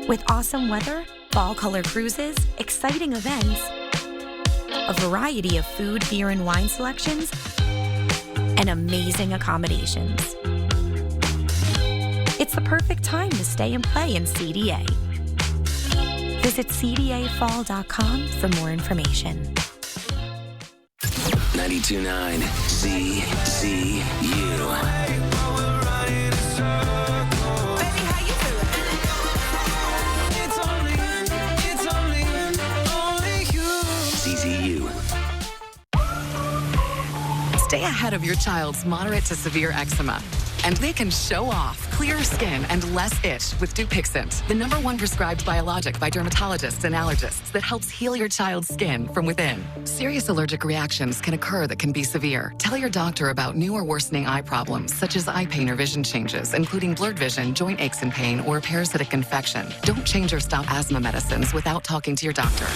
With awesome weather, fall color cruises, exciting events, a variety of food, beer, and wine selections, and amazing accommodations. It's the perfect time to stay and play in CDA. Visit cdafall.com for more information. 92.9 ZZU. Stay ahead of your child's moderate to severe eczema. And they can show off clearer skin and less itch with Dupixent, the #1 prescribed biologic by dermatologists and allergists that helps heal your child's skin from within. Serious allergic reactions can occur that can be severe. Tell your doctor about new or worsening eye problems, such as eye pain or vision changes, including blurred vision, joint aches and pain, or a parasitic infection. Don't change or stop asthma medicines without talking to your doctor.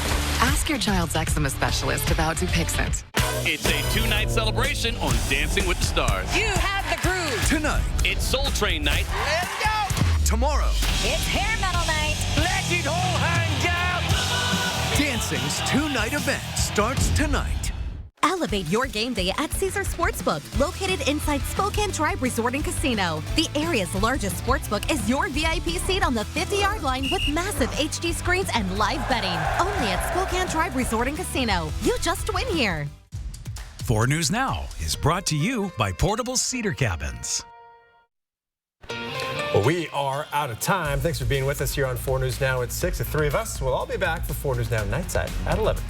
Ask your child's eczema specialist about Dupixent. It's a 2-night celebration on Dancing with the Stars. You have the groove. Tonight, it's Soul Train night. Let's go. Tomorrow, It's hair metal night. let it all hang out. Dancing's 2-night event starts tonight. Elevate your game day at Caesar Sportsbook, located inside Spokane Tribe Resort and Casino. The area's largest sportsbook is your VIP seat on the 50-yard line with massive HD screens and live betting. Only at Spokane Tribe Resort and Casino. You just win here. 4 News Now is brought to you by Portable Cedar Cabins. Well, we are out of time. Thanks for being with us here on 4 News Now at 6. The three of us will all be back for 4 News Now Nightside at 11.